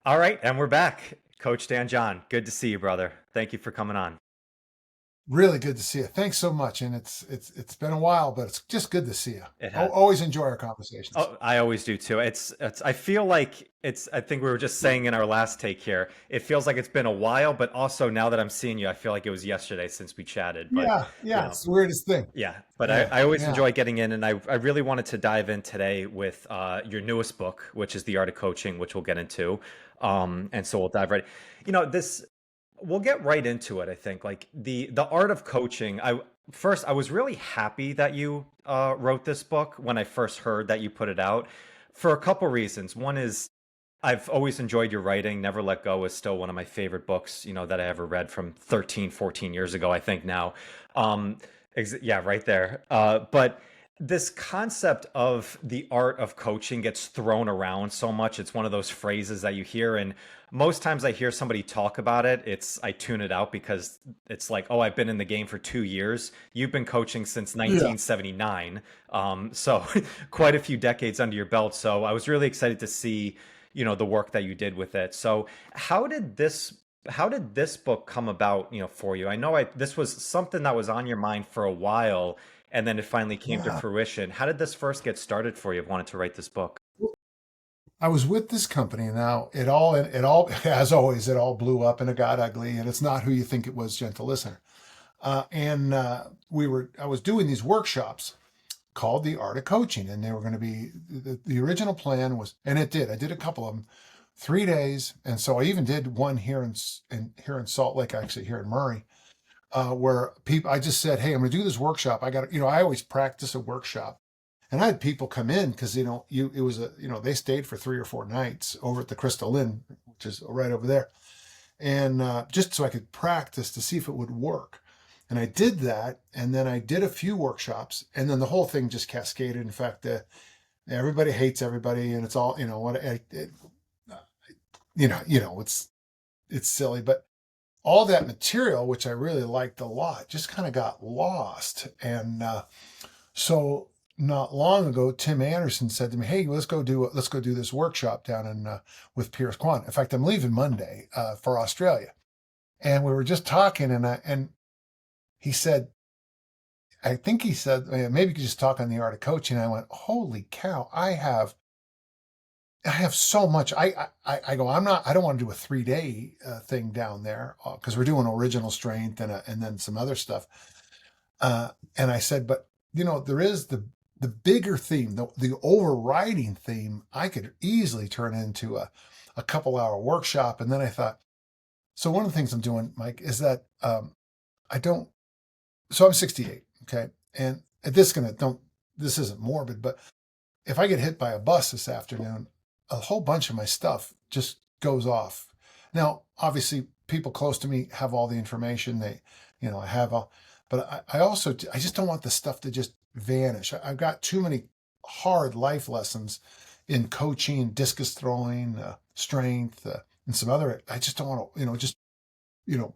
All right, and we're back. Coach Dan John, good to see you, brother. Thank you for coming on. Really good to see you. Thanks so much. And it's been a while, but it's just good to see you. It has. Always enjoy our conversations. Oh, I always do too. I feel like I think we were just saying in our last take here. It feels like it's been a while, but also now that I'm seeing you, I feel like it was yesterday since we chatted. But Yeah, you yeah, know, it's the weirdest thing. yeah. But I, Yeah, I always yeah, enjoy getting in, and I really wanted to dive in today with your newest book, which is The Art of Coaching, which we'll get into. And so we'll dive right. This we'll get right into it. I think like the art of coaching. I was really happy that you wrote this book when I first heard that you put it out for a couple reasons. One is I've always enjoyed your writing. Never Let Go is still one of my favorite books, that I ever read from 13, 14 years ago, I think now. Um, yeah, right there. But this concept of the art of coaching gets thrown around so much. It's one of those phrases that you hear, and most times I hear somebody talk about it, I tune it out because it's like, oh, I've been in the game for 2 years. You've been coaching since yeah. 1979, so quite a few decades under your belt. So I was really excited to see, the work that you did with it. So how did this book come about, for you? I know this was something that was on your mind for a while, and then it finally came to Yeah. fruition. How did this first get started for you of wanting to write this book? I was with this company and now it all, as always, it all blew up and it got ugly and it's not who you think it was, gentle listener. And I was doing these workshops called The Art of Coaching, and they were going to be the original plan was, and I did a couple of them, 3 days. And so I even did one here in Salt Lake, actually here in Murray, where people, I just said, hey, I'm going to do this workshop. I always practice a workshop. And I had people come in because, it was they stayed for 3 or 4 nights over at the Crystal Inn, which is right over there. And just so I could practice to see if it would work. And I did that. And then I did a few workshops. And then the whole thing just cascaded. In fact, everybody hates everybody. And it's all, it's silly. But all that material, which I really liked a lot, just kind of got lost. And so not long ago, Tim Anderson said to me, "Hey, let's go do this workshop down in with Pierce Kwan." In fact, I'm leaving Monday for Australia, and we were just talking, and he said, I think he said, maybe you could just talk on the art of coaching. And I went, "Holy cow! I have so much. I go, I don't want to do a 3 day thing down there because we're doing original strength and then some other stuff." And I said, but there is the bigger theme, the overriding theme. I could easily turn into a couple-hour workshop. And then I thought, so one of the things I'm doing, Mike, is that I don't. So I'm 68, okay, and this isn't morbid, but if I get hit by a bus this afternoon, a whole bunch of my stuff just goes off. Now, obviously, people close to me have all the information. I have all, but I just don't want the stuff to just vanish. I've got too many hard life lessons in coaching, discus throwing, strength, and some other. I just don't want to, just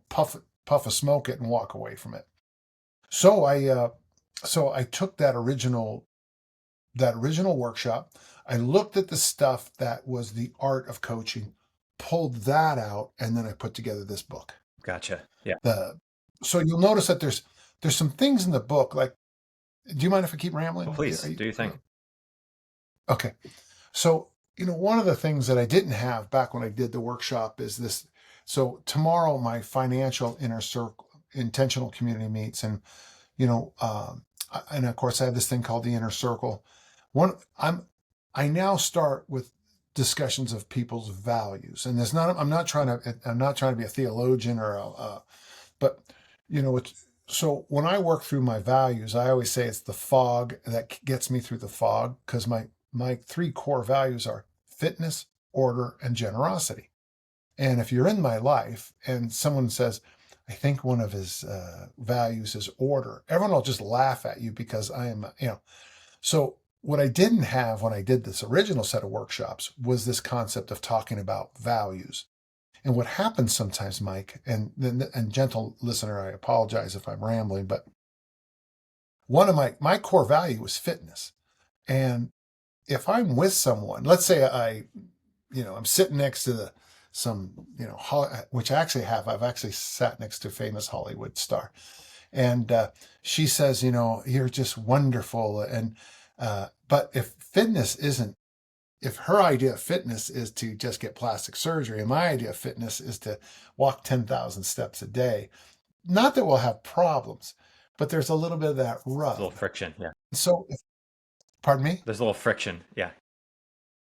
puff a smoke it and walk away from it. So I took that original workshop. I looked at the stuff that was the art of coaching, pulled that out, and then I put together this book. Gotcha. Yeah. The so you'll notice that there's some things in the book. Like, do you mind if I keep Oh, rambling? please do you think? Okay. So one of the things that I didn't have back when I did the workshop is this. So tomorrow my financial inner circle, intentional community meets, and you know, and of course I have this thing called the inner circle. One, I now start with discussions of people's values, and there's not. I'm not trying to be a theologian but it's so when I work through my values, I always say it's the fog that gets me through the fog because my three core values are fitness, order, and generosity. And if you're in my life and someone says, I think one of his values is order, everyone will just laugh at you because I am, So, what I didn't have when I did this original set of workshops was this concept of talking about values. And what happens sometimes, Mike, and gentle listener, I apologize if I'm rambling, but one of my core value is fitness. And if I'm with someone, let's say I'm sitting next to some, which I actually have. I've actually sat next to a famous Hollywood star, and she says, you're just wonderful. And but if her idea of fitness is to just get plastic surgery, and my idea of fitness is to walk 10,000 steps a day, not that we'll have problems, but there's a little bit of that There's a little rub. friction. Yeah. So, pardon me? There's a little friction. Yeah.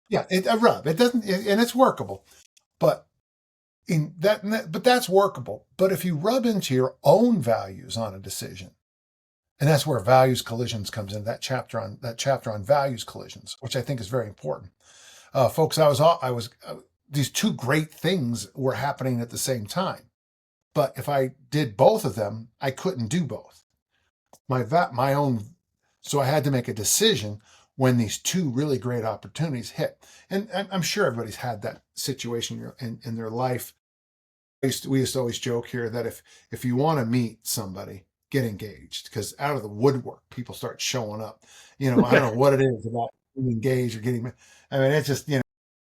Yeah, a rub. It doesn't, and it's workable, but but that's workable. But if you rub into your own values on a decision, and that's where values collisions comes in, that chapter on values collisions, which I think is very important. Folks, these two great things were happening at the same time. But if I did both of them, I couldn't do both. My own, so I had to make a decision when these two really great opportunities hit. And I'm sure everybody's had that situation in their life. We used to always joke here that if you want to meet somebody, get engaged, because out of the woodwork, people start showing up. I don't know what it is about getting engaged or getting. I mean, it's just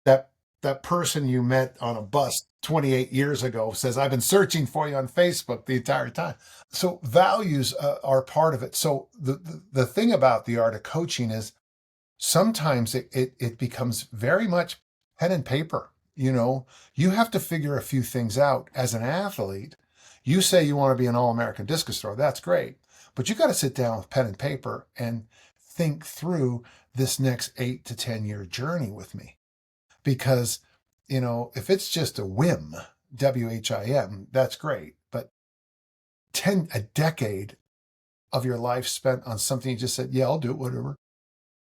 that that person you met on a bus 28 years ago says, "I've been searching for you on Facebook the entire time." So values are part of it. So the thing about the art of coaching is sometimes it becomes very much pen and paper. You have to figure a few things out as an athlete. You say you want to be an all-American discus thrower. That's great. But you got to sit down with pen and paper and think through this next 8 to 10 year journey with me. Because, if it's just a whim, WHIM, that's great. But a decade of your life spent on something you just said, yeah, I'll do it, whatever.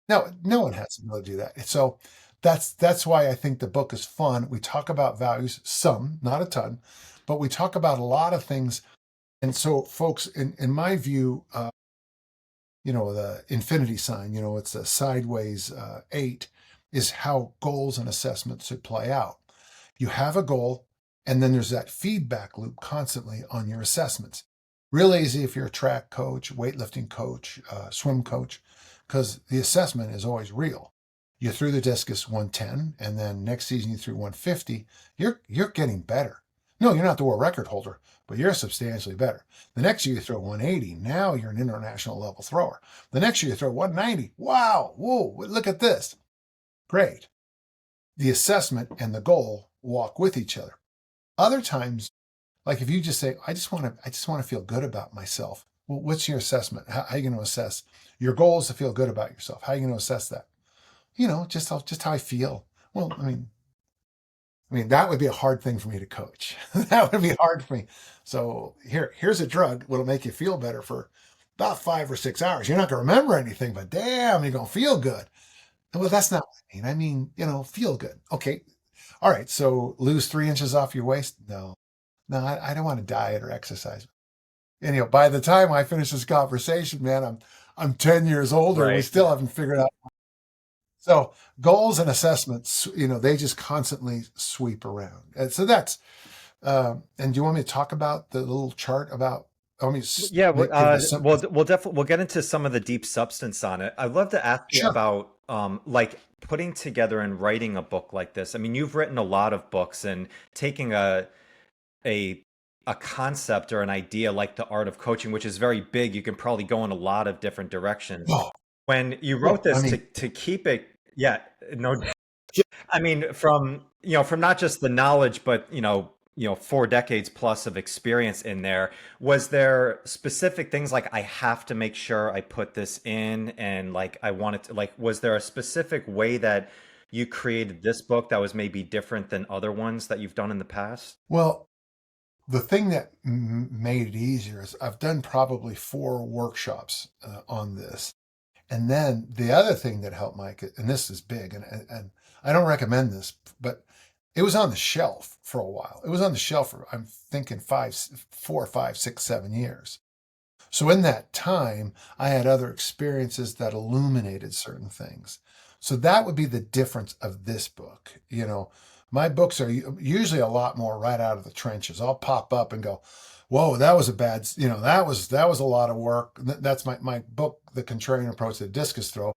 No one has to be able to do that. So that's why I think the book is fun. We talk about values, some, not a ton, but we talk about a lot of things. And so, folks, in my view, the infinity sign, it's a sideways 8, is how goals and assessments should play out. You have a goal, and then there's that feedback loop constantly on your assessments. Real easy if you're a track coach, weightlifting coach, swim coach, because the assessment is always real. You threw the discus 110, and then next season you threw 150. You're getting better. No, you're not the world record holder, but you're substantially better. The next year you throw 180. Now you're an international level thrower. The next year you throw 190. Wow, whoa, look at this. Great. The assessment and the goal walk with each other. Other times, like if you just say, I just want to feel good about myself. Well, what's your assessment? How are you going to assess? Your goal is to feel good about yourself. How are you going to assess that? Just how I feel. Well, I mean, that would be a hard thing for me to coach. That would be hard for me. So here's a drug that'll make you feel better for about 5 or 6 hours. You're not going to remember anything, but damn, you're going to feel good. Well, that's not what I mean. I mean, feel good. Okay. All right. So lose 3 inches off your waist? No, I don't want to diet or exercise. And by the time I finish this conversation, man, I'm 10 years older and we Right. still haven't figured out. So goals and assessments, they just constantly sweep around. And so and do you want me to talk about the little chart about, let me Yeah, give the simple. we'll definitely we'll get into some of the deep substance on it. I'd love to ask you Sure. about like putting together and writing a book like this. I mean, you've written a lot of books and taking a a concept or an idea like the art of coaching, which is very big. You can probably go in a lot of different directions. Oh, When you wrote well, I this mean, to keep it, yeah, no, yeah, I mean, from not just the knowledge, but 4 decades plus of experience in there. Was there specific things like I have to make sure I put this in, and like I wanted to like, was there a specific way that you created this book that was maybe different than other ones that you've done in the past? well, the thing that made it easier is I've done probably 4 workshops on this. And then the other thing that helped Mike, and this is big, and I don't recommend this, but it was on the shelf for a while. It was on the shelf for, I'm thinking 4, 5, 6, 7 years. So in that time, I had other experiences that illuminated certain things. So that would be the difference of this book. My books are usually a lot more right out of the trenches. I'll pop up and go, whoa, that was a bad, that was a lot of work. That's my book, The Contrarian Approach to the Discus Throw.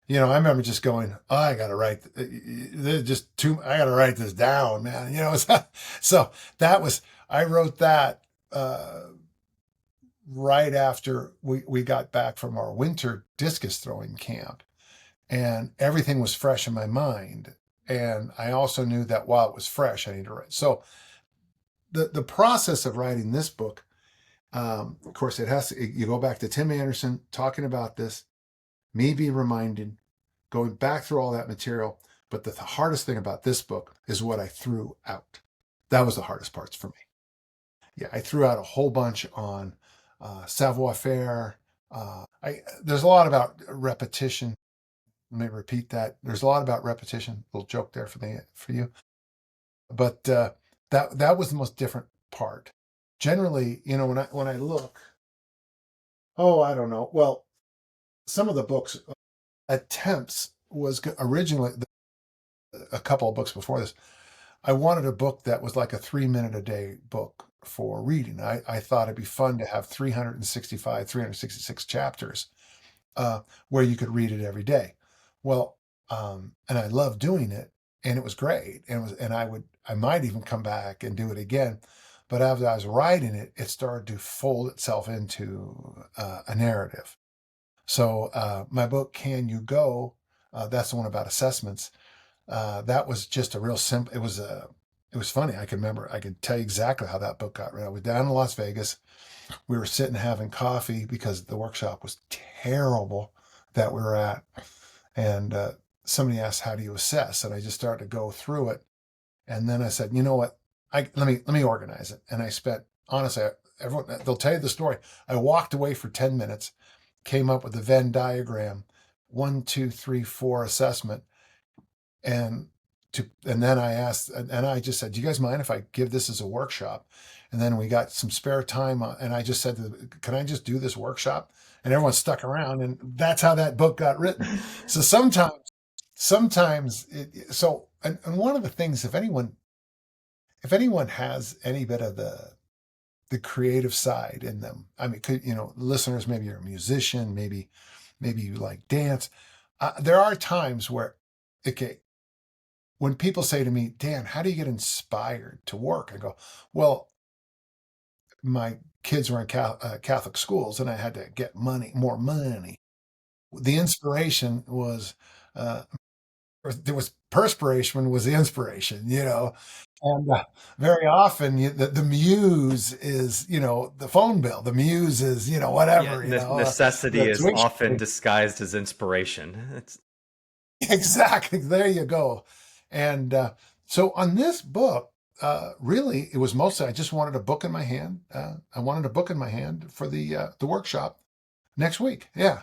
I remember just going, oh, I got to write, there's just too, I got to write this down, man. So that was, I wrote that right after we got back from our winter discus throwing camp, and everything was fresh in my mind. And I also knew that while it was fresh, I needed to write. So the process of writing this book, of course, you go back to Tim Anderson talking about this, me be reminded, going back through all that material. But the hardest thing about this book is what I threw out. That was the hardest parts for me. Yeah, I threw out a whole bunch on savoir faire. There's a lot about repetition. Let me repeat that. There's a lot about repetition. Little joke there for you. But that was the most different part. Generally, when I look, oh, I don't know. Well, some of the books attempts was originally a couple of books before this. I wanted a book that was like a 3 minute a day book for reading. I thought it'd be fun to have 365, 366 chapters where you could read it every day. Well, and I loved doing it, and it was great. I might even come back and do it again. But as I was writing it, it started to fold itself into a narrative. So my book, Can You Go? That's the one about assessments. That was just a real simple. It was funny. I can remember. I could tell you exactly how that book got written. I was down in Las Vegas. We were sitting having coffee because the workshop was terrible that we were at, and somebody asked, "How do you assess?" And I just started to go through it, and then I said, "You know what? Let me organize it." And I spent honestly, everyone they'll tell you the story. I walked away for 10 minutes, came up with a Venn diagram, 1, 2, 3, 4 assessment, and and then I asked, and I just said, "Do you guys mind if I give this as a workshop?" And then we got some spare time, and I just said, "Can I just do this workshop?" And everyone stuck around, and that's how that book got written. So sometimes, and one of the things, if anyone has any bit of the creative side in them, I mean, listeners, maybe you're a musician, maybe you like dance. There are times where, okay, when people say to me, Dan, how do you get inspired to work? I go, well, my kids were in Catholic schools and I had to get more money. The inspiration was, uh, or there was perspiration was the inspiration. And very often the muse is, the phone bill. The muse is, Yeah, whatever, necessity the is often tuition. disguised as inspiration. It's Exactly. There you go. And so on this book, really, it was mostly I just wanted a book in my hand. I wanted a book in my hand for the workshop next week. Yeah.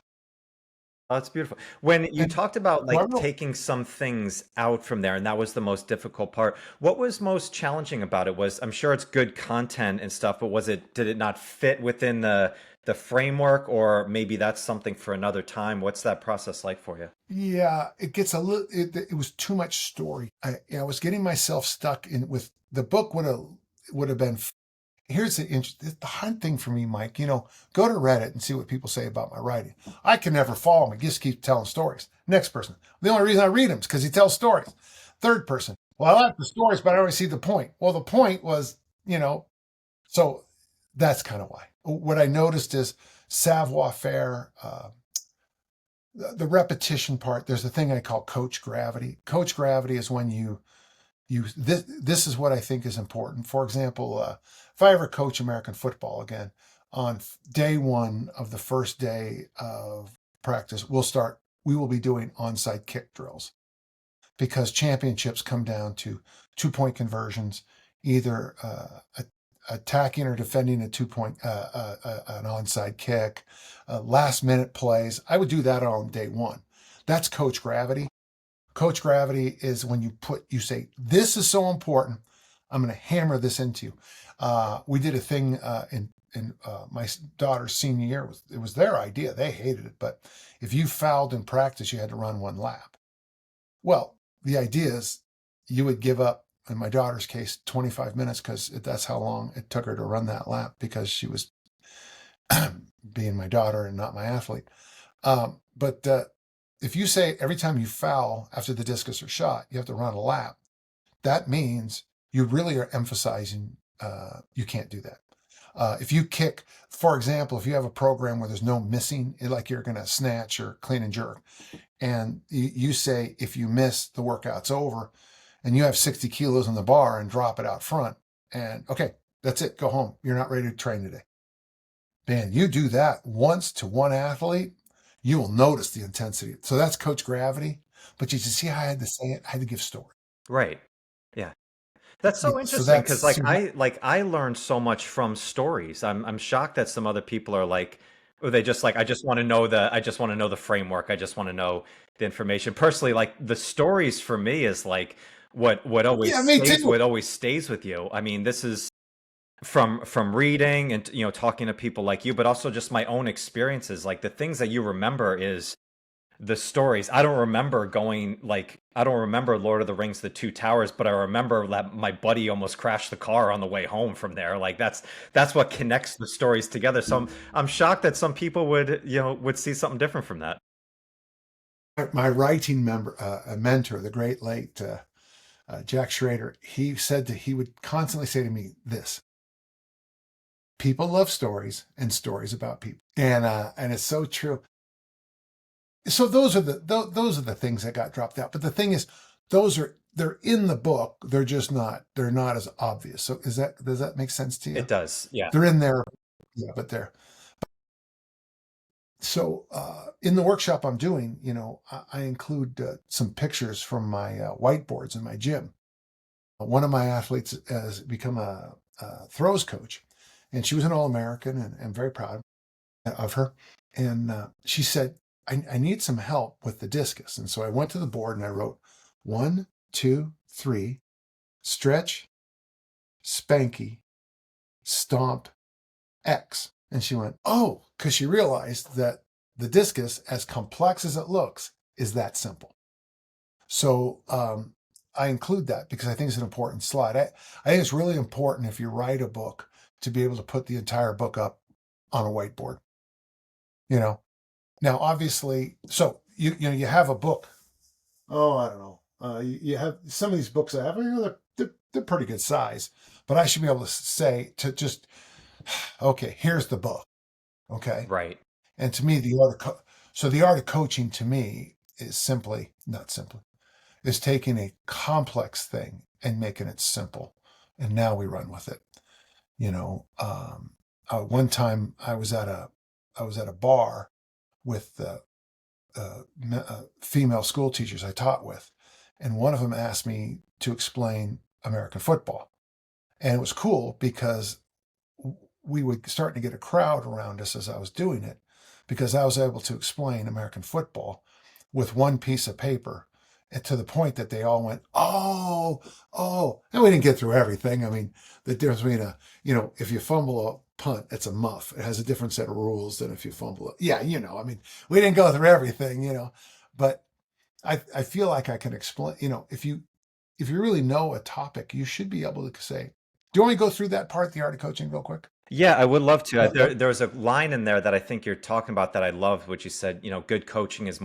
Oh, that's beautiful. When you And talked about one like real, taking some things out from there, and that was the most difficult part, what was most challenging about it? I'm sure it's good content and stuff, but did it not fit within the framework, or maybe that's something for another time? What's that process like for you? yeah, it gets a little. It was too much story. I was getting myself stuck in with the book. Would have been. Here's the hard thing for me, Mike. Go to Reddit and see what people say about my writing. I can never follow him. He just keeps telling stories. Next person. The only reason I read him is because he tells stories. Third person. Well, I like the stories, but I don't see the point. Well, the point was, so that's kind of why. What I noticed is savoir faire, the repetition part. There's a thing I call coach gravity. Coach gravity is when this is what I think is important. For example, if I ever coach American football again, on day one of the first day of practice, we will be doing onside kick drills because championships come down to 2 point conversions, either attacking or defending a 2 point an onside kick, last minute plays. I would do that on day one. That's coach gravity. Coach gravity is when you say, this is so important. I'm going to hammer this into you. We did a thing in my daughter's senior year. It was their idea. They hated it. But if you fouled in practice, you had to run one lap. Well, the idea is you would give up, in my daughter's case, 25 minutes because that's how long it took her to run that lap because she was being my daughter and not my athlete. But if you say every time you foul after the discus or shot, you have to run a lap, that means you really are emphasizing you can't do that. If you kick, for example, if you have a program where there's no missing, like you're going to snatch or clean and jerk, and you say if you miss, the workout's over, and you have 60 kilos on the bar and drop it out front, and okay, that's it, go home. You're not ready to train today. Man, you do that once to one athlete, you will notice the intensity. So that's Coach Gravity. But you see how I had to say it? I had to give story. Right. Yeah. That's Yeah. so So interesting that's because so like I learned so much from stories. I'm shocked that some other people are like, or they just like, I just want to know the framework. I just want to know the information. Personally, like the stories for me is like yeah, me too. what always stays with you. I mean, this is from reading and talking to people like you, but also just my own experiences. Like the things that you remember is the stories. I don't remember Lord of the Rings The Two Towers, but I remember that my buddy almost crashed the car on the way home from there. Like that's what connects the stories together. So I'm shocked that some people would see something different from that. My writing member, a mentor, the great late Jack Schrader, he would constantly say to me this: people love stories and stories about people, and it's so true. So those are the things that got dropped out. But the thing is, they're in the book. They're not as obvious. So does that make sense to It you? does. Yeah. They're in there, yeah, but they're so in the workshop I'm doing. I include some pictures from my whiteboards in my gym. One of my athletes has become a throws coach, and she was an All-American, and very proud of her. And she said, I need some help with the discus. And so I went to the board and I wrote 1, 2, 3, stretch, spanky, stomp, X. And she went, oh, because she realized that the discus, as complex as it looks, is that simple. So I include that because I think it's an important slide. I think it's really important if you write a book to be able to put the entire book up on a whiteboard. You know, Now, obviously, so you have a book. Oh, I don't know. You have some of these books I have. They're pretty good size, but I should be able to say to just okay. Here's the book. Okay, Right. and to me, the art of coaching to me is simply not simply is taking a complex thing and making it simple, and now we run with it. One time I was at a bar with female school teachers I taught with, and one of them asked me to explain American football, and it was cool because we were starting to get a crowd around us as I was doing it, because I was able to explain American football with one piece of paper, and to the point that they all went, "Oh, oh!" And we didn't get through everything. I mean, the difference between if you fumble a punt, it's a muff. It has a different set of rules than if you fumble it. Yeah, I mean, we didn't go through everything, but I feel like I can explain. If you really know a topic, you should be able to say, "Do you want me to go through that part, the art of coaching, real quick?" Yeah, I would love to. Let- There's a line in there that I think you're talking about that I love, which you said, good coaching is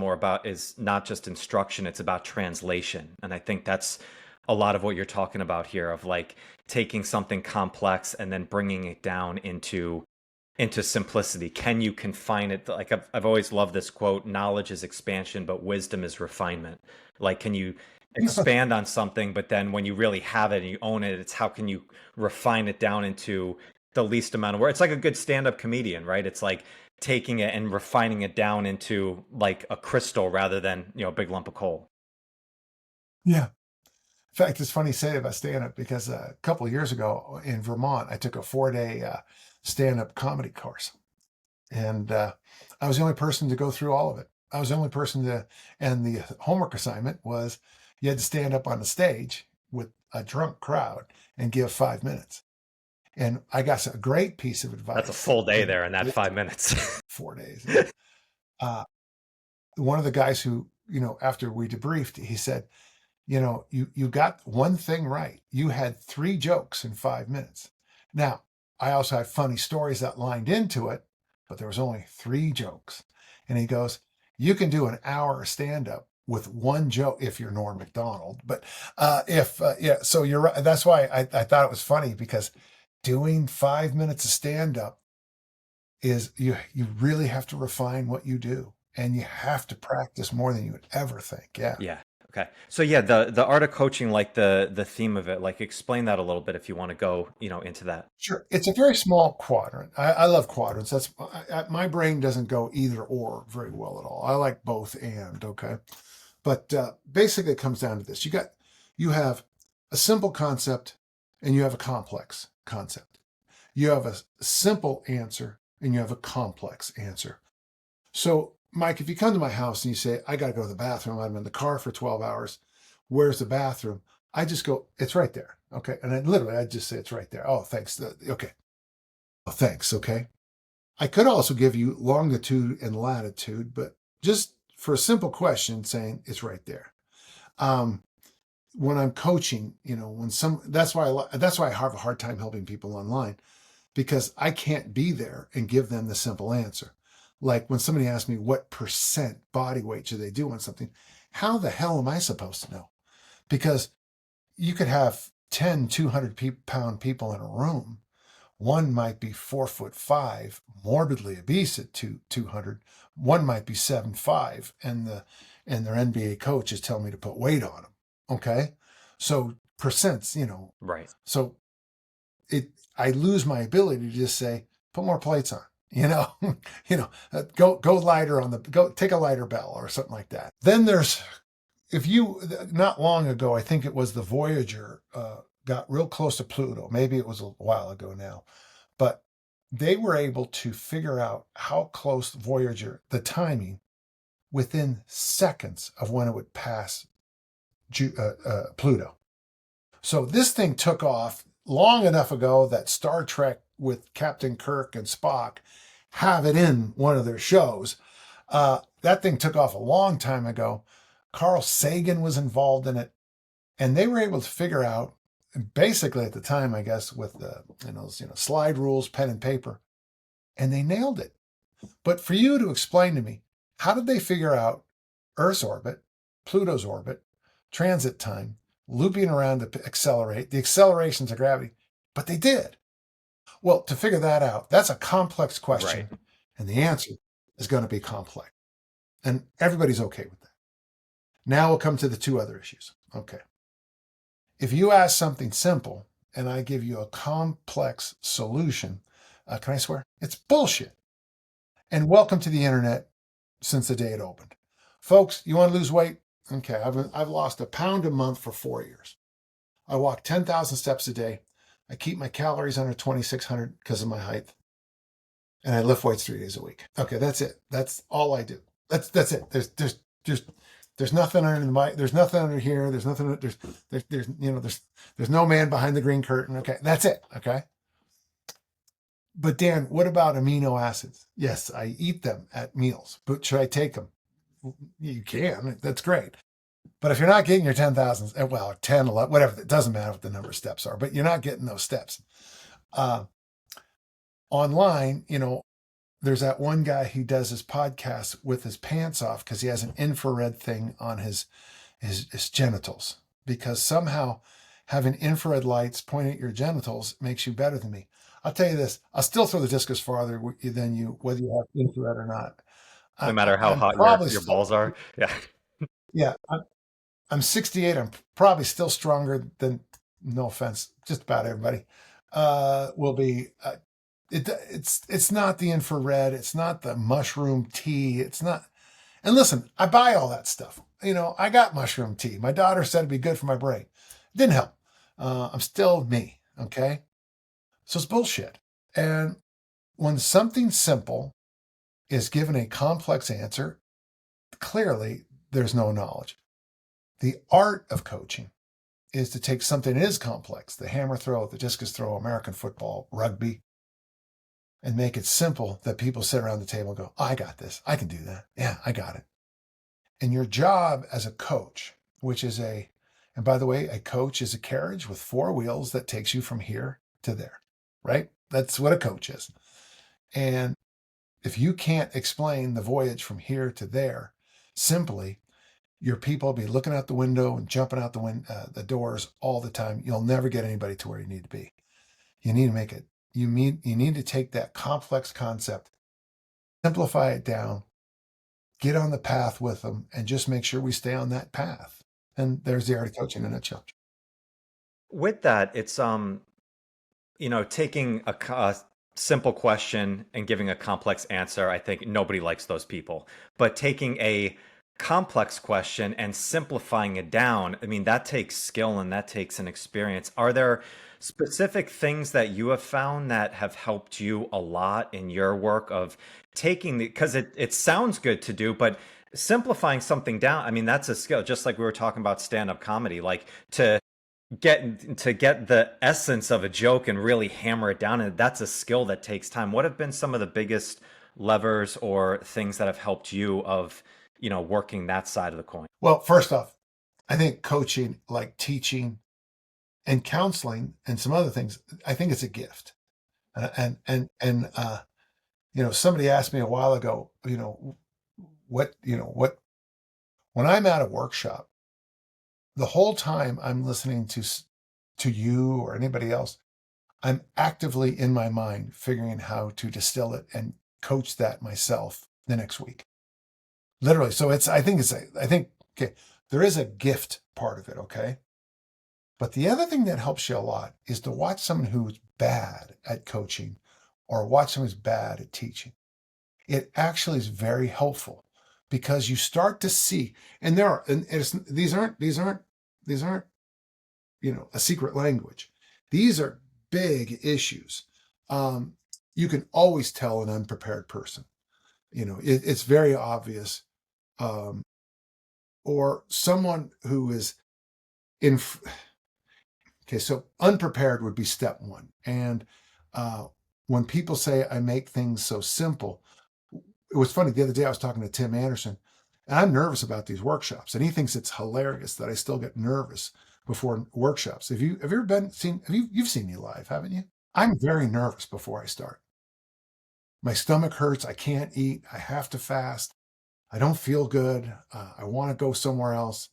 not just instruction, it's about translation. And I think that's a lot of what you're talking about here of like taking something complex and then bringing it down into simplicity. Can you confine it? Like I've always loved this quote, knowledge is expansion, but wisdom is refinement. Like, can you expand on something, but then when you really have it and you own it, it's how can you refine it down into the least amount of work? It's like a good stand-up comedian, right? It's like taking it and refining it down into like a crystal rather than, a big lump of coal. yeah. In fact, it's funny you say about stand-up because a couple of years ago in Vermont, I took a 4-day stand-up comedy course, and I was the only person to go through all of it. I was the only person and the homework assignment was you had to stand up on the stage with a drunk crowd and give 5 minutes. And I got a great piece of That's a advice full day in there in that this 5 minutes. 4 days. Yeah. Uh, One of the guys who, after we debriefed, he said, you got one thing right. You had 3 jokes in 5 minutes. Now, I also had funny stories that lined into it, but there was only 3 jokes. And he goes, You can do an hour of stand up with one joke if you're Norm Macdonald. But if yeah, so you're right. That's why I thought it was funny, because doing 5 minutes of stand up is, you really have to refine what you do, and you have to practice more than you would ever think. Yeah. Yeah. Okay. So yeah, the art of coaching, like the theme of it, like explain that a little bit if you want to go, into that. Sure. It's a very small quadrant. I love quadrants. My brain doesn't go either or very well at all. I like both and, okay. But basically, it comes down to this: you have a simple concept and you have a complex concept. You have a simple answer and you have a complex answer. So, Mike, if you come to my house and you say, I got to go to the bathroom, I'm in the car for 12 hours, where's the bathroom? I just go, it's right there. Okay. And I just say, it's right there. Oh, thanks. Okay. Oh, thanks. Okay. I could also give you longitude and latitude, but just for a simple question, saying it's right there. Um, when I'm coaching, that's why I have a hard time helping people online, because I can't be there and give them the simple answer. Like when somebody asks me what percent body weight should they do on something, how the hell am I supposed to know? Because you could have 10, 200-pound people in a room. One might be 4'5", morbidly obese at 200. One might be 7'5", and their NBA coach is telling me to put weight on them. Okay, so percents. Right. So I lose my ability to just say, put more plates on. Go lighter go take a lighter bell or something like that. Then there's, if you, not long ago, I think it was the Voyager got real close to Pluto. Maybe it was a while ago now, but they were able to figure out how close Voyager, the timing, within seconds of when it would pass Pluto. So this thing took off long enough ago that Star Trek with Captain Kirk and Spock have it in one of their shows. That thing took off a long time ago. Carl Sagan was involved in it, and they were able to figure out, basically at the time, I guess, with the slide rules, pen and paper, and they nailed it. But for you to explain to me, how did they figure out Earth's orbit, Pluto's orbit, transit time, looping around to accelerate, the accelerations of gravity? But they did. Well, to figure that out, that's a complex Right. question, and the answer is going to be complex. And everybody's okay with that. Now we'll come to the two other issues. Okay. If you ask something simple and I give you a complex solution, can I swear? It's bullshit. And welcome to the internet since the day it opened. Folks, you want to lose weight? Okay, I've lost a pound a month for 4 years. I walk 10,000 steps a day. I keep my calories under 2,600 because of my height. And I lift weights 3 days a week. Okay, that's it. That's all I do. That's it. There's nothing under there's nothing under here. There's no man behind the green curtain. Okay, that's it. Okay. But Dan, what about amino acids? Yes, I eat them at meals, but should I take them? You can. That's great. But if you're not getting your 10,000, well, 10, 11, whatever, it doesn't matter what the number of steps are, but you're not getting those steps. Online, there's that one guy who does his podcast with his pants off because he has an infrared thing on his genitals, because somehow having infrared lights point at your genitals makes you better than me. I'll tell you this, I'll still throw the discus farther than you, whether you have infrared or not. No matter how I'm hot probably your still, balls are. Yeah. yeah, I'm 68. I'm probably still stronger than, no offense, just about everybody will be. It's not the infrared. It's not the mushroom tea. It's not. And listen, I buy all that stuff. I got mushroom tea. My daughter said it'd be good for my brain. It didn't help. I'm still me. Okay. So it's bullshit. And when something simple is given a complex answer, clearly there's no knowledge. The art of coaching is to take something that is complex, the hammer throw, the discus throw, American football, rugby, and make it simple that people sit around the table and go, oh, I got this. I can do that. Yeah, I got it. And your job as a coach, and by the way, a coach is a carriage with 4 wheels that takes you from here to there, right? That's what a coach is. And if you can't explain the voyage from here to there simply, your people will be looking out the window and jumping out the doors all the time. You'll never get anybody to where you need to be. You need to make it. You need to take that complex concept, simplify it down, get on the path with them, and just make sure we stay on that path. And there's the art of coaching in a nutshell. With that, it's taking a simple question and giving a complex answer. I think nobody likes those people. But taking a complex question and simplifying it down, I mean, that takes skill and that takes an experience. Are there specific things that you have found that have helped you a lot in your work of taking the, because it sounds good to do, but simplifying something down, I mean, that's a skill, just like we were talking about stand-up comedy, like to get the essence of a joke and really hammer it down, and that's a skill that takes time. What have been some of the biggest levers or things that have helped you of working that side of the coin? Well, first off, I think coaching, like teaching and counseling and some other things, I think it's a gift. Somebody asked me a while ago, what when I'm at a workshop, the whole time I'm listening to you or anybody else, I'm actively in my mind figuring how to distill it and coach that myself the next week. Literally. So I think, okay, there is a gift part of it. Okay. But the other thing that helps you a lot is to watch someone who's bad at coaching or watch someone who's bad at teaching. It actually is very helpful because you start to see, and these aren't a secret language. These are big issues. You can always tell an unprepared person. It's very obvious. Or someone who is in. Okay, so unprepared would be step one. And when people say I make things so simple, it was funny. The other day I was talking to Tim Anderson, and I'm nervous about these workshops, and he thinks it's hilarious that I still get nervous before workshops. Have you ever you've seen me live, haven't you? I'm very nervous before I start. My stomach hurts. I can't eat. I have to fast. I don't feel good. I want to go somewhere else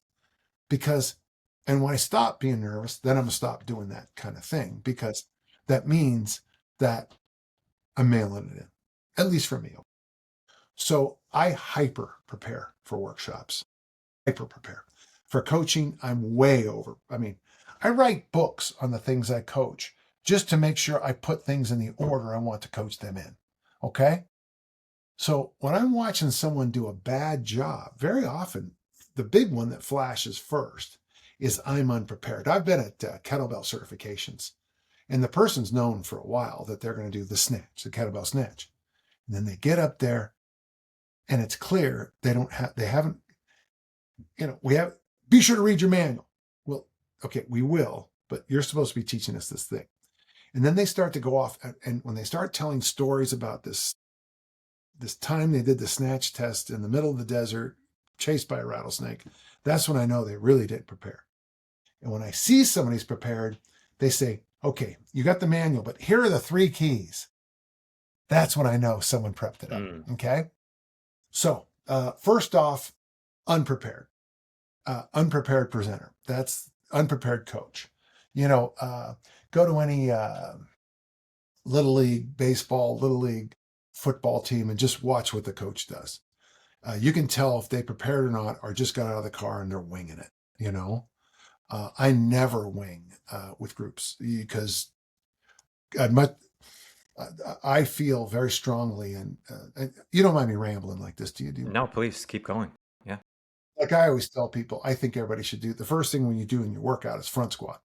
and when I stop being nervous, then I'm going to stop doing that kind of thing because that means that I'm mailing it in, at least for me. So I hyper prepare for workshops, hyper prepare. For coaching, I'm way over. I mean, I write books on the things I coach just to make sure I put things in the order I want to coach them in. Okay. So when I'm watching someone do a bad job, very often the big one that flashes first is I'm unprepared. I've been at kettlebell certifications, and the person's known for a while that they're going to do the kettlebell snatch. And then they get up there and it's clear they haven't, be sure to read your manual. Well, okay, we will, but you're supposed to be teaching us this thing. And then they start to go off, and when they start telling stories about this time they did the snatch test in the middle of the desert, chased by a rattlesnake, that's when I know they really didn't prepare. And when I see somebody's prepared, they say, okay, you got the manual, but here are the 3 keys. That's when I know someone prepped it up. Okay. So first off, unprepared, unprepared presenter. That's unprepared coach. Go to any little league baseball, little league football team and just watch what the coach does. You can tell if they prepared or not, or just got out of the car and they're winging it. I never wing with groups because I feel very strongly, and you don't mind me rambling like this, do you? No, please keep going. Yeah. Like I always tell people, I think everybody should do the first thing when you do in your workout is front squat,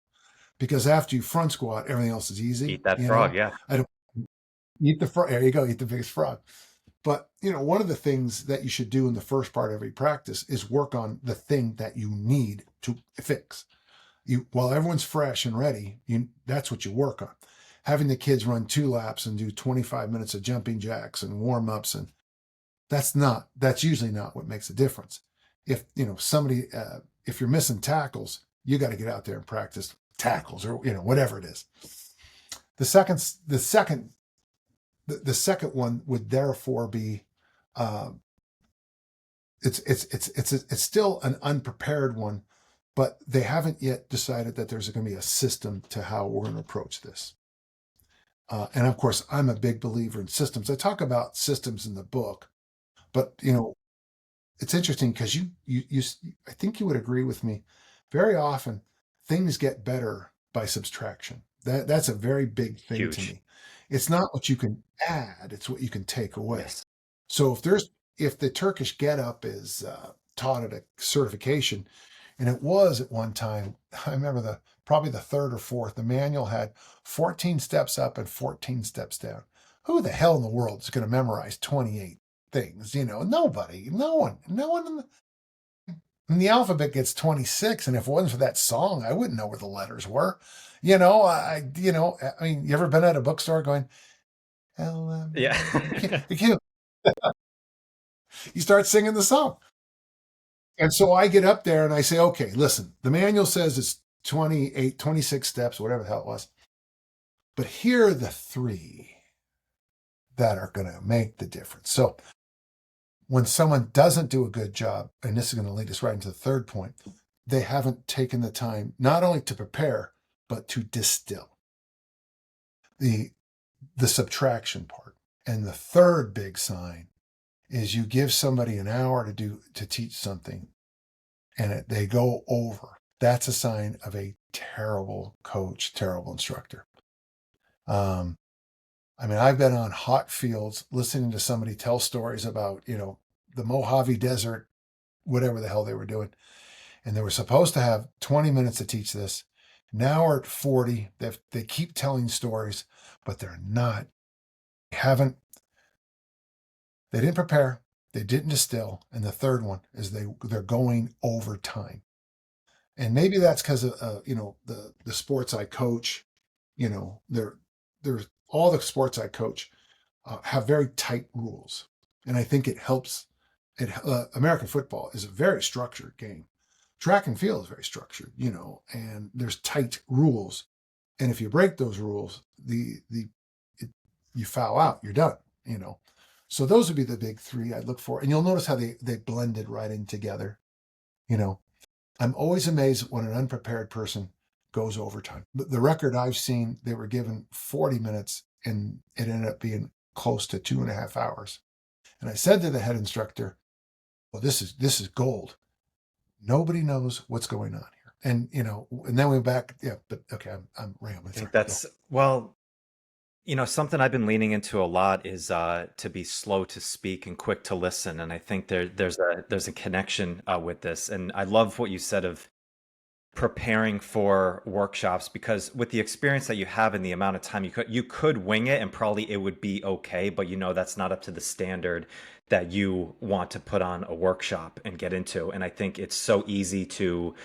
because after you front squat, everything else is easy. Eat that frog. Yeah. I don't eat the frog. There you go, eat the biggest frog. But one of the things that you should do in the first part of every practice is work on the thing that you need to fix. While everyone's fresh and ready, that's what you work on. Having the kids run 2 laps and do 25 minutes of jumping jacks and warm ups, and that's usually not what makes a difference. If if you're missing tackles, you got to get out there and practice tackles or whatever it is. The second the second one would therefore be, uh, it's still an unprepared one, but they haven't yet decided that there's going to be a system to how we're going to approach this. And of course, I'm a big believer in systems. I talk about systems in the book, but it's interesting because I think you would agree with me. Very often, things get better by subtraction. That's a very big thing to Huge. me. It's not what you can add; it's what you can take away. Yes. So if the Turkish get up is taught at a certification, and it was at one time, I remember probably the third or fourth. The manual had 14 steps up and 14 steps down. Who the hell in the world is going to memorize 28 things? Nobody, no one in the alphabet gets 26. And if it wasn't for that song, I wouldn't know where the letters were. I mean, you ever been at a bookstore going, Yeah. you start singing the song. And so I get up there and I say, okay, listen, the manual says it's 28, 26 steps, whatever the hell it was. But here are the three that are going to make the difference. So when someone doesn't do a good job, and this is going to lead us right into the third point, they haven't taken the time not only to prepare, but to distill the subtraction part. And the third big sign is you give somebody an hour to teach something and they go over. That's a sign of a terrible coach, terrible instructor. I mean, I've been on hot fields listening to somebody tell stories about, the Mojave Desert, whatever the hell they were doing. And they were supposed to have 20 minutes to teach this. Now we're at 40. They keep telling stories, but they're not, they didn't prepare. They didn't distill. And the third one is they're going over time. And maybe that's because of, the sports I coach, there's all the sports I coach have very tight rules. And I think it helps. American football is a very structured game. Track and field is very structured, and there's tight rules. And if you break those rules, you foul out, you're done. So those would be the big three I'd look for. And you'll notice how they blended right in together. I'm always amazed when an unprepared person goes overtime. The record I've seen, they were given 40 minutes and it ended up being close to 2.5 hours. And I said to the head instructor, well, this is gold. Nobody knows what's going on here. And, and then we went back. Yeah, but okay, I'm rambling. I think Sorry. that's, well, something I've been leaning into a lot is to be slow to speak and quick to listen. And I think there's a connection with this. And I love what you said of preparing for workshops, because with the experience that you have and the amount of time you could wing it and probably it would be okay, but that's not up to the standard that you want to put on a workshop and get into. And I think it's so easy to,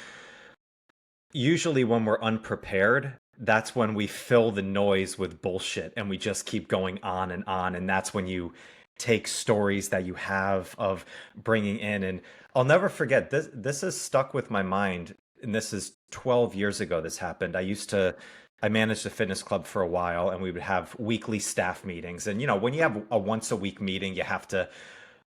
usually when we're unprepared, that's when we fill the noise with bullshit and we just keep going on and on. And that's when you take stories that you have of bringing in. And I'll never forget this. This has stuck with my mind. And this is 12 years ago this happened. I managed a fitness club for a while, and we would have weekly staff meetings. And when you have a once a week meeting, you have to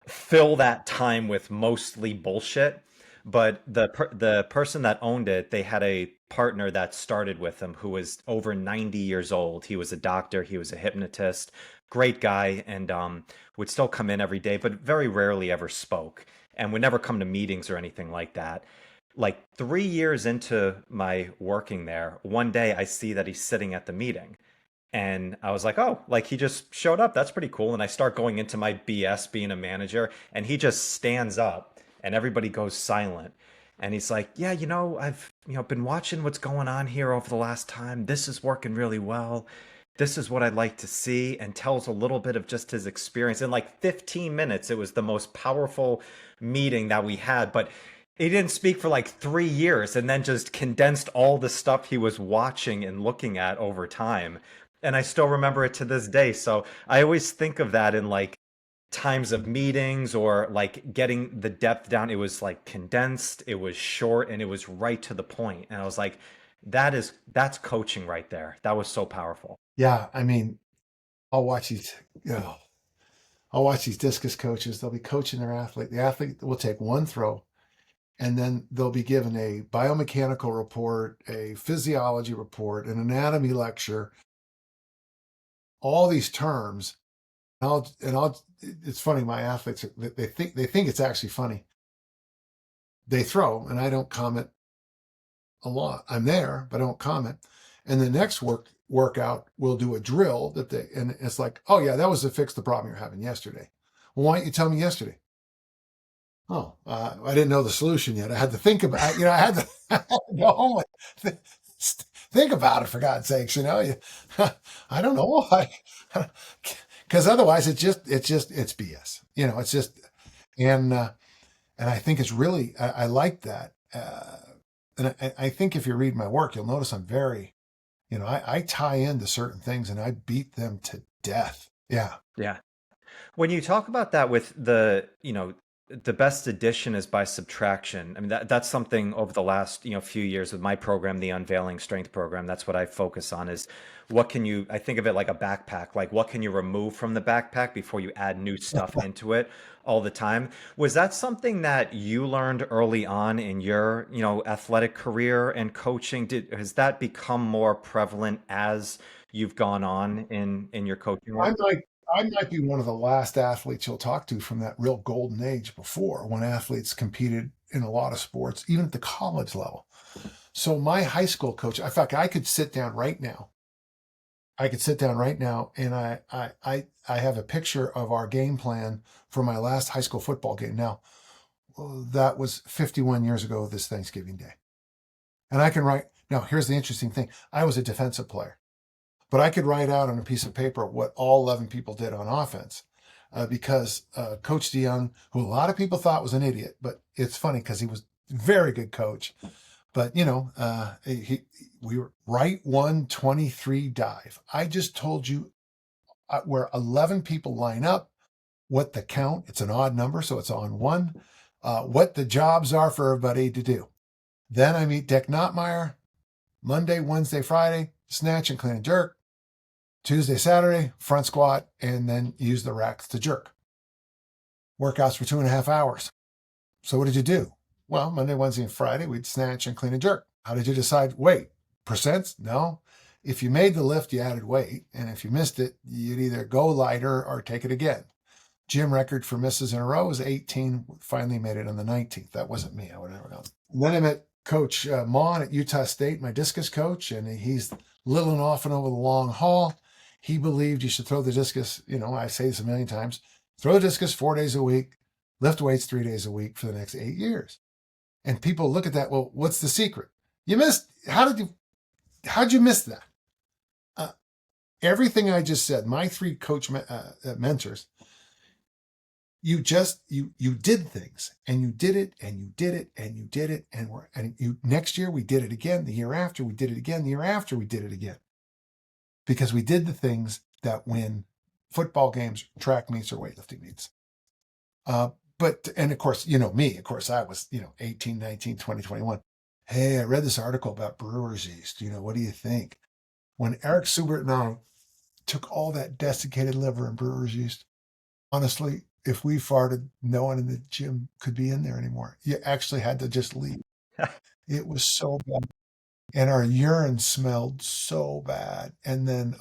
fill that time with mostly bullshit. But the person that owned it, they had a partner that started with him who was over 90 years old. He was a doctor, he was a hypnotist, great guy, and would still come in every day, but very rarely ever spoke, and would never come to meetings or anything like that. Like 3 years into my working there, one day I see that he's sitting at the meeting. And I was like, oh, like he just showed up. That's pretty cool. And I start going into my BS being a manager, and he just stands up and everybody goes silent. And he's like, yeah, I've, been watching what's going on here over the last time. This is working really well. This is what I'd like to see, and tells a little bit of just his experience. In like 15 minutes, it was the most powerful meeting that we had. But he didn't speak for like 3 years, and then just condensed all the stuff he was watching and looking at over time. And I still remember it to this day. So I always think of that in like times of meetings or like getting the depth down. It was like condensed, it was short, and it was right to the point. And I was like, that's coaching right there. That was so powerful. Yeah, I mean, I'll watch these, you know, I'll watch these discus coaches. They'll be coaching their athlete. The athlete will take one throw, and then they'll be given a biomechanical report, a physiology report, an anatomy lecture, all these terms. It's funny. My athletes, they think it's actually funny. They throw, and I don't comment a lot. I'm there, but I don't comment. And the next workout, we'll do a drill and it's like, oh yeah, that was to fix the problem you're having yesterday. Well, why didn't you tell me yesterday? Oh, I didn't know the solution yet. I had to think about, I had to, I had to go home and think about it, for God's sakes. I don't know. Because otherwise it's BS. It's just, and, uh, and I think it's really, I like that. And I think if you read my work, you'll notice I'm very, I tie into certain things and I beat them to death. Yeah. Yeah. When you talk about that with the best addition is by subtraction. I mean, that's something over the last, few years with my program, the Unveiling Strength program. That's what I focus on is I think of it like a backpack, like what can you remove from the backpack before you add new stuff into it all the time? Was that something that you learned early on in your, athletic career and coaching? Has that become more prevalent as you've gone on in your coaching I work? might I might be one of the last athletes you'll talk to from that real golden age before, when athletes competed in a lot of sports, even at the college level. So my high school coach, in fact, I could sit down right now. I could sit down right now and I have a picture of our game plan for my last high school football game. Now, that was 51 years ago this Thanksgiving Day. And I can write, now here's the interesting thing. I was a defensive player. But I could write out on a piece of paper what all 11 people did on offense, because Coach DeYoung, who a lot of people thought was an idiot, but it's funny because he was a very good coach. But, we were right 123 dive. I just told you where 11 people line up, what the count, it's an odd number, so it's on one, what the jobs are for everybody to do. Then I meet Dick Notmeyer, Monday, Wednesday, Friday, snatch and clean and jerk. Tuesday, Saturday, front squat, and then use the racks to jerk. Workouts for 2.5 hours. So what did you do? Well, Monday, Wednesday, and Friday, we'd snatch and clean and jerk. How did you decide weight? Percents? No. If you made the lift, you added weight. And if you missed it, you'd either go lighter or take it again. Gym record for misses in a row was 18. Finally made it on the 19th. That wasn't me. I would never know. And then I met Coach Mon at Utah State, my discus coach, and he's little and often over the long haul. He believed you should throw the discus, I say this a million times, throw the discus 4 days a week, lift weights 3 days a week for the next 8 years. And people look at that, well, what's the secret? How'd you miss that? Everything I just said, my three coach mentors, you did things, and you did it, and you did it, and you did it, next year we did it again, the year after we did it again, the year after we did it again. Because we did the things that win football games, track meets, or weightlifting meets. And of course, me, of course, I was, 18, 19, 20, 21. Hey, I read this article about brewer's yeast. What do you think? When Eric Subert now took all that desiccated liver and brewer's yeast, honestly, if we farted, no one in the gym could be in there anymore. You actually had to just leave. It was so bad. And our urine smelled so bad. And then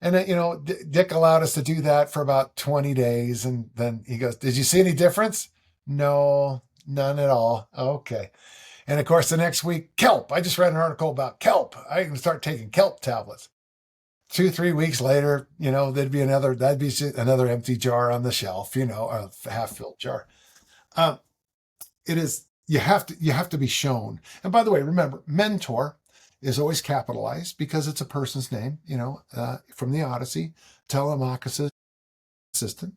Dick allowed us to do that for about 20 days. And then he goes, did you see any difference? No, none at all. Okay. And of course, the next week, kelp. I just read an article about kelp. I can start taking kelp tablets. 2-3 weeks later, that'd be another empty jar on the shelf, a half-filled jar. It is, you have to be shown. And by the way, remember, mentor is always capitalized because it's a person's name, from the Odyssey, Telemachus' assistant,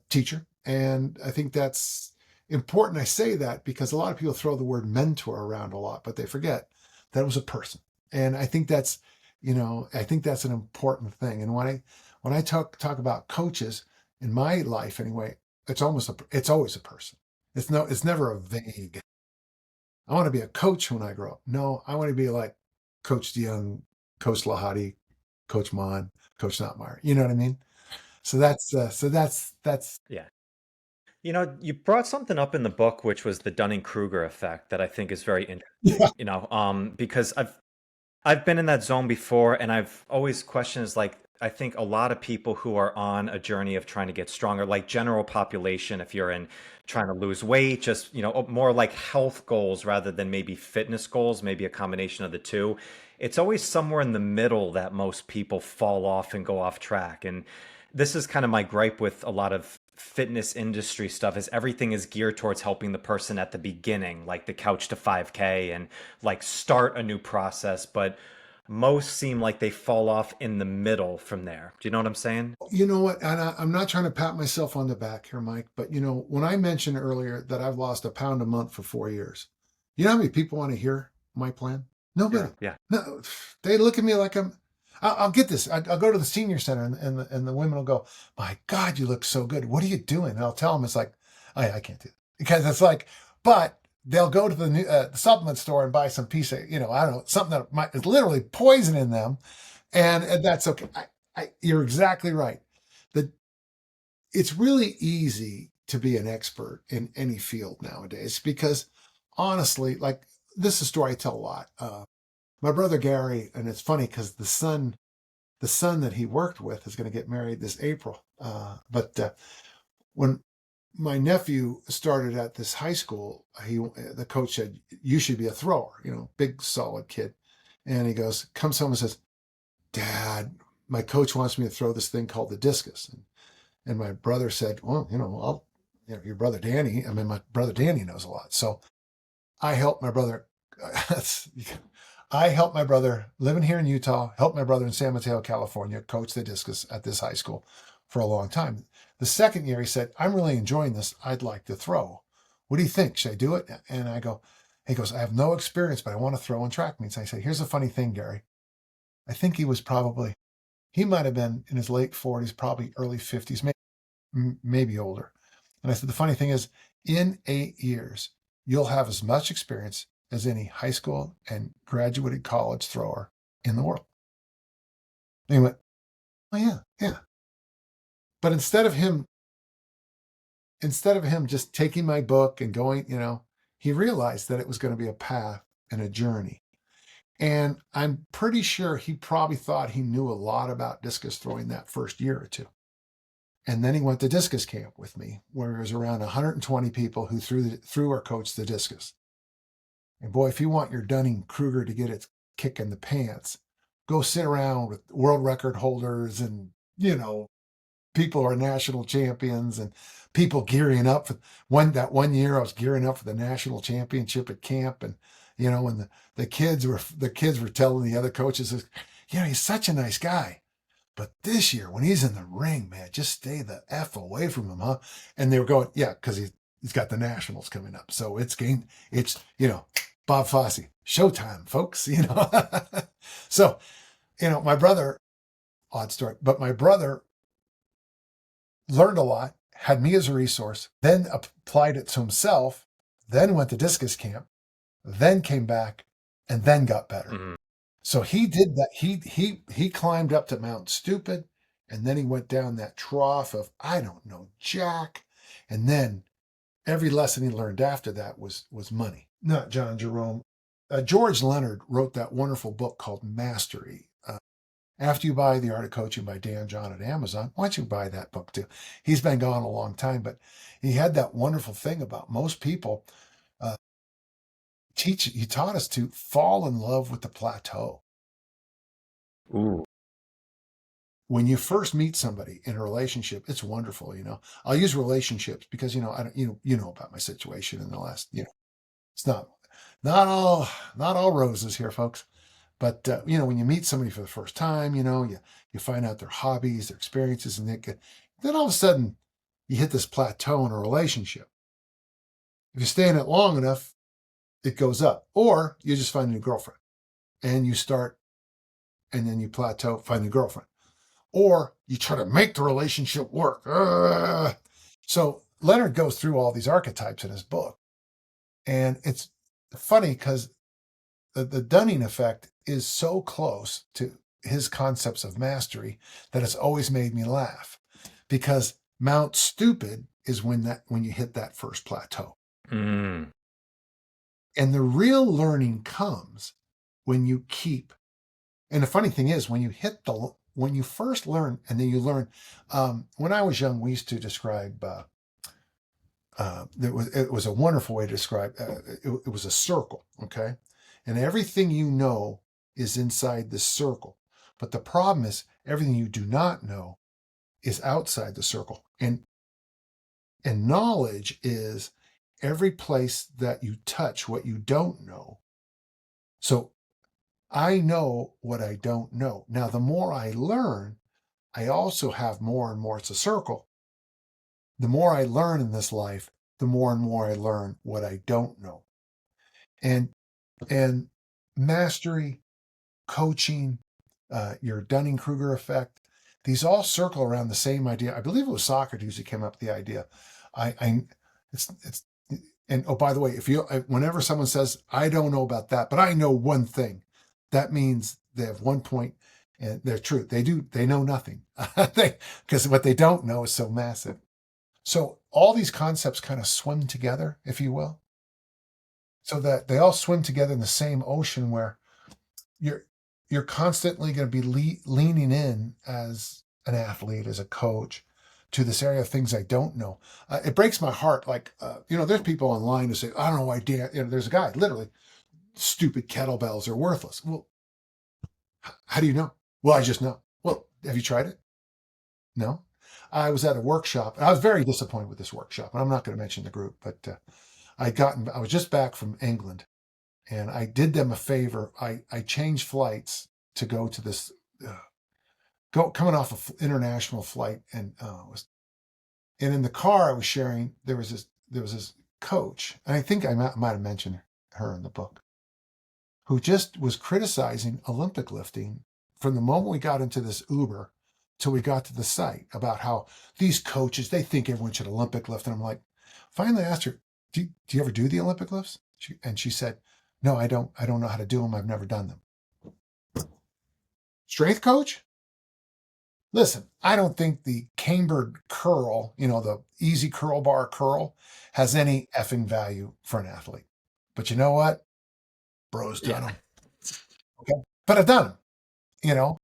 teacher. And I think that's important. I say that because a lot of people throw the word mentor around a lot, but they forget that it was a person. And I think that's an important thing. And when I talk about coaches in my life anyway, it's always a person. It's never a vague. I want to be a coach when I grow up. No, I want to be like Coach DeYoung, Coach Lahati, Coach Mon. Coach Notmeyer. You know what I mean? So that's Yeah. You brought something up in the book, which was the Dunning-Kruger effect that I think is very yeah. interesting, because I've been in that zone before, and I've always questioned is like I think a lot of people who are on a journey of trying to get stronger, like general population, if you're in trying to lose weight, just more like health goals rather than maybe fitness goals, maybe a combination of the two. It's always somewhere in the middle that most people fall off and go off track. And this is kind of my gripe with a lot of fitness industry stuff is everything is geared towards helping the person at the beginning, like the couch to 5K and like start a new process, but most seem like they fall off in the middle from there. Do you know what I'm saying? You know what? And I'm not trying to pat myself on the back here, Mike, but when I mentioned earlier that I've lost a pound a month for 4 years, you know how many people want to hear my plan? Nobody. Sure. Yeah. No, they look at me like I'll get this. I'll go to the senior center and the women will go, "My God, you look so good. What are you doing?" And I'll tell them it's like, I can't do it because it's like, but they'll go to the supplement store and buy some piece of, I don't know, something that is literally poison in them, and that's okay. You're exactly right. The It's really easy to be an expert in any field nowadays because honestly, like this is a story I tell a lot. My brother Gary, and it's funny because the son that he worked with is going to get married this April. But when my nephew started at this high school, the coach said, "You should be a thrower, big solid kid." And he comes home and says, "Dad, my coach wants me to throw this thing called the discus." And my brother said, "Well, your brother Danny, I mean, my brother Danny knows a lot." So I helped my brother. I helped my brother living here in Utah, helped my brother in San Mateo, California, coach the discus at this high school for a long time. The second year, he said, "I'm really enjoying this. I'd like to throw. What do you think? Should I do it?" And he goes, "I have no experience, but I want to throw in track meets." I say, "Here's a funny thing, Gary. I think he might have been in his late 40s, probably early 50s, maybe older." And I said, "The funny thing is, in 8 years, you'll have as much experience as any high school and graduated college thrower in the world." And he went, "Oh yeah, yeah." But instead of him just taking my book and going, he realized that it was going to be a path and a journey. And I'm pretty sure he probably thought he knew a lot about discus throwing that first year or two. And then he went to discus camp with me, where there was around 120 people who threw or coached the discus. And boy, if you want your Dunning-Kruger to get its kick in the pants, go sit around with world record holders and, people who are national champions and people gearing up for that one year I was gearing up for the national championship at camp. And, when the kids were telling the other coaches, "He's such a nice guy. But this year, when he's in the ring, man, just stay the F away from him, huh?" And they were going, "Yeah, because he's got the Nationals coming up. So it's Bob Fosse, showtime, folks." So, my brother, odd story, but my brother learned a lot, had me as a resource, then applied it to himself, then went to discus camp, then came back, and then got better. Mhm. So he did that. He climbed up to Mount Stupid, and then he went down that trough of I don't know Jack, and then every lesson he learned after that was money. Not John Jerome. George Leonard wrote that wonderful book called Mastery. After you buy The Art of Coaching by Dan John at Amazon, why don't you buy that book too? He's been gone a long time, but he had that wonderful thing about most people. Uh, he taught us to fall in love with the plateau. Ooh. When you first meet somebody in a relationship, it's wonderful. I'll use relationships because I don't, about my situation in the last, it's not all roses here, folks. But when you meet somebody for the first time, you find out their hobbies, their experiences, and then all of a sudden you hit this plateau in a relationship. If you stay in it long enough, it goes up, or you just find a new girlfriend and you start, and then you plateau, find a new girlfriend, or you try to make the relationship work. So Leonard goes through all these archetypes in his book. And it's funny because the Dunning effect is so close to his concepts of mastery that it's always made me laugh, because Mount Stupid is when you hit that first plateau. Mm. And the real learning comes when you keep. And the funny thing is, when you first learn, and then you learn. When I was young, we used to describe. It was a wonderful way to describe. It was a circle, okay, and everything you know is inside the circle. But the problem is, everything you do not know is outside the circle. And knowledge is every place that you touch what you don't know. So I know what I don't know. Now, the more I learn, I also have more and more. It's a circle. The more I learn in this life, the more and more I learn what I don't know. And and mastery, coaching, your Dunning-Kruger effect, these all circle around the same idea. I believe it was Socrates who came up with the idea. I it's and oh, by the way, if you whenever someone says I don't know about that, but I know one thing, that means they have one point and they're true. They know nothing. Because what they don't know is so massive. So all these concepts kind of swim together, if you will, so that they all swim together in the same ocean where you're you're constantly going to be leaning in as an athlete, as a coach, to this area of things I don't know. It breaks my heart. Like, there's people online who say, I don't know why Dan, there's a guy, literally, stupid kettlebells are worthless. Well, how do you know? Well, I just know. Well, have you tried it? No. I was at a workshop, and I was very disappointed with this workshop. And I'm not going to mention the group, but I was just back from England, and I did them a favor. I changed flights to go to this, coming off an international flight, and in the car I was sharing, there was this coach, and I think I might have mentioned her in the book, who just was criticizing Olympic lifting from the moment we got into this Uber till we got to the site, about how these coaches, they think everyone should Olympic lift. And I'm like, finally asked her, do you ever do the Olympic lifts? And she said, no, I don't. I don't know how to do them. I've never done them. Strength coach? Listen, I don't think the cambered curl, the easy curl bar curl, has any effing value for an athlete. But you know what? Bro's done Yeah. them. Okay. But I've done them. you know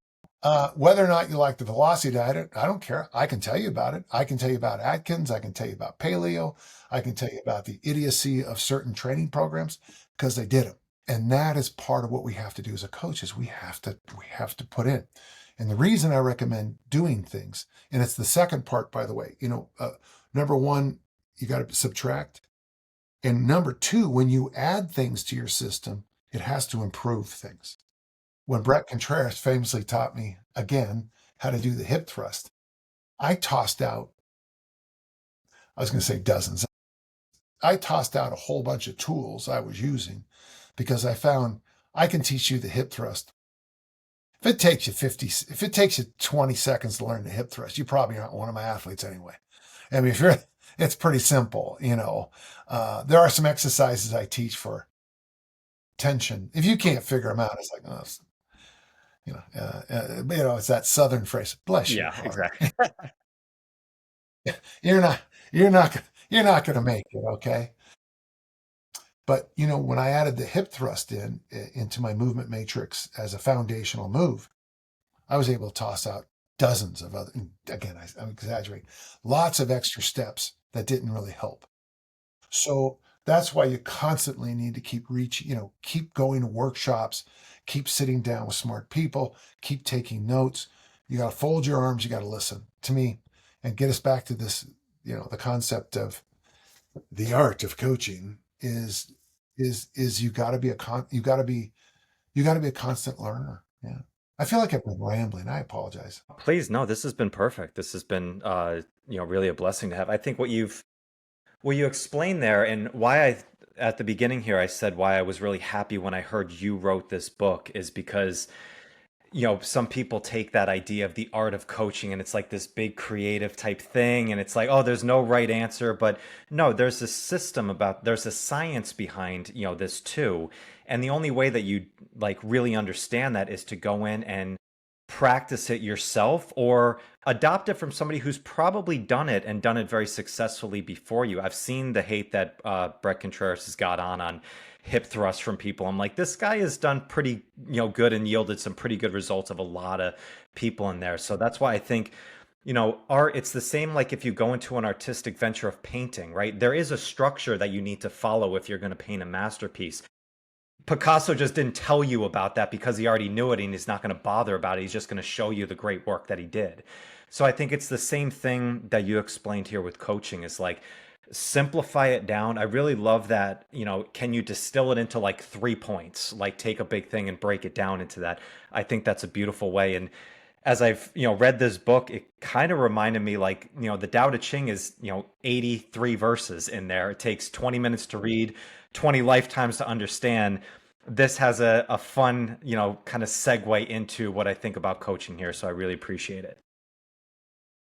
Whether or not you like the velocity diet, I don't care. I can tell you about it. I can tell you about Atkins. I can tell you about paleo. I can tell you about the idiocy of certain training programs, because they did them. And that is part of what we have to do as a coach, is we have to put in. And the reason I recommend doing things, and it's the second part, by the way, number one, you got to subtract. And number two, when you add things to your system, it has to improve things. When Brett Contreras famously taught me, again, how to do the hip thrust, I tossed out, I was going to say dozens. I tossed out a whole bunch of tools I was using, because I found I can teach you the hip thrust. If it takes you 20 seconds to learn the hip thrust, you probably aren't one of my athletes anyway. I mean, it's pretty simple. There are some exercises I teach for tension. If you can't figure them out, it's like, oh, it's that Southern phrase, bless your Yeah, heart. exactly. You're not, you're not going to make it. Okay. But, when I added the hip thrust into my movement matrix as a foundational move, I was able to toss out dozens of other, again, I'm exaggerating, lots of extra steps that didn't really help. So that's why you constantly need to keep reaching, keep going to workshops, keep sitting down with smart people, keep taking notes. You got to fold your arms, you got to listen to me, and get us back to this, the concept of the art of coaching is you got to be a constant learner. Yeah. I feel like I've been rambling. I apologize. Please, no, this has been perfect. This has been really a blessing to have. I think what you explained there, and why at the beginning here I said why I was really happy when I heard you wrote this book, is because some people take that idea of the art of coaching and it's like this big creative type thing. And it's like, oh, there's no right answer. But no, there's a science behind, this too. And the only way that you like really understand that is to go in and practice it yourself or adopt it from somebody who's probably done it and done it very successfully before you. I've seen the hate that Brett Contreras has got on hip thrust from people. I'm like, this guy has done pretty, good and yielded some pretty good results of a lot of people in there. So that's why I think, art, it's the same like if you go into an artistic venture of painting, right? There is a structure that you need to follow if you're going to paint a masterpiece. Picasso just didn't tell you about that because he already knew it and he's not going to bother about it. He's just going to show you the great work that he did. So I think it's the same thing that you explained here with coaching is like simplify it down. I really love that, can you distill it into like 3 points? Like take a big thing and break it down into that. I think that's a beautiful way. And as I've, read this book, it kind of reminded me like, the Tao Te Ching is, 83 verses in there. It takes 20 minutes to read, 20 lifetimes to understand. This has a fun, kind of segue into what I think about coaching here. So I really appreciate it.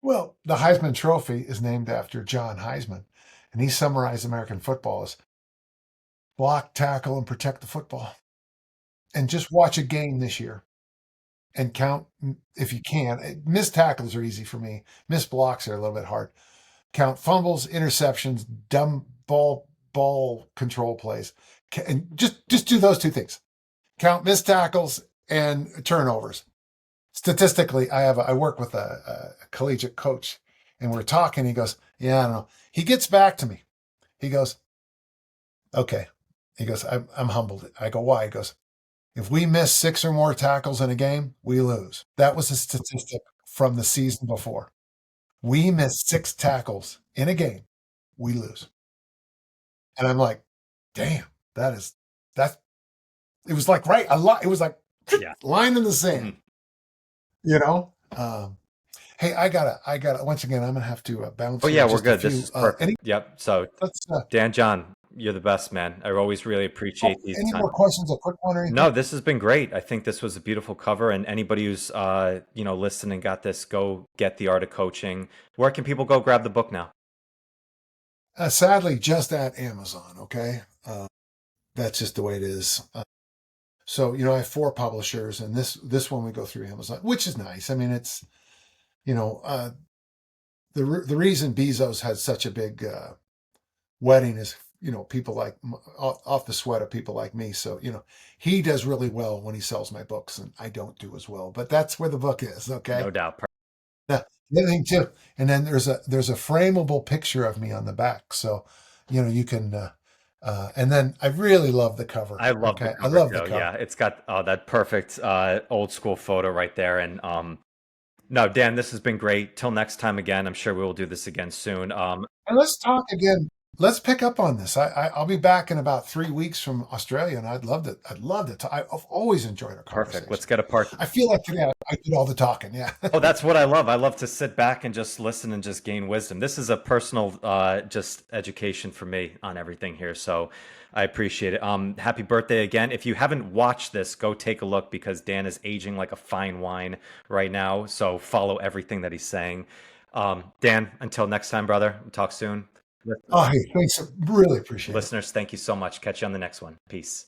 Well, the Heisman Trophy is named after John Heisman, and he summarized American football as block, tackle, and protect the football. And just watch a game this year and count if you can. Missed tackles are easy for me. Missed blocks are a little bit hard. Count fumbles, interceptions, dumb ball control plays, and just do those two things. Count missed tackles and turnovers. Statistically, I work with a collegiate coach, and we're talking. He goes, "Yeah, I don't know." He gets back to me. He goes, "Okay." He goes, "I'm humbled." I go, "Why?" He goes, "If we miss 6 or more tackles in a game, we lose." That was a statistic from the season before. We miss 6 tackles in a game, we lose. And I'm like, damn, that's it was like right a lot. It was like Yeah. line in the sand, Mhm. you know. Hey, I gotta. Once again, I'm gonna have to bounce Oh here. yeah, we're Just a good. This few. is perfect. Any Yep. So let's Dan John, you're the best, man. I always really appreciate these any times. more questions? A quick one or anything? No, this has been great. I think this was a beautiful cover, and anybody who's listening got this, go get the art of coaching. Where can people go grab the book now? Sadly, just at Amazon. Okay, that's just the way it is. So I have 4 publishers, and this one we go through Amazon, which is nice. I mean, it's you know uh, the reason Bezos had such a big wedding is people like off the sweat of people like me. So he does really well when he sells my books, and I don't do as well. But that's where the book is. Okay. No doubt. Now the other thing too, and then there's a frameable picture of me on the back, so you can. And then I really love the cover. I love the Okay, I cover love the too. cover. Yeah, it's got that perfect old school photo right there. And no, Dan, this has been great. Till next time again. I'm sure we will do this again soon. And let's talk again. Let's pick up on this. I'll be back in about 3 weeks from Australia, and I'd love to. I'd love to. I've always enjoyed our Perfect. Let's conversation. get a part. I feel like today I did all the talking. Yeah. Oh, that's what I love. I love to sit back and just listen and just gain wisdom. This is a personal, just education for me on everything here. So I appreciate it. Happy birthday again. If you haven't watched this, go take a look because Dan is aging like a fine wine right now. So follow everything that he's saying. Dan, until next time, brother. Talk soon. Oh, hey, thanks. Really appreciate it. Listeners, thank you so much. Catch you on the next one. Peace.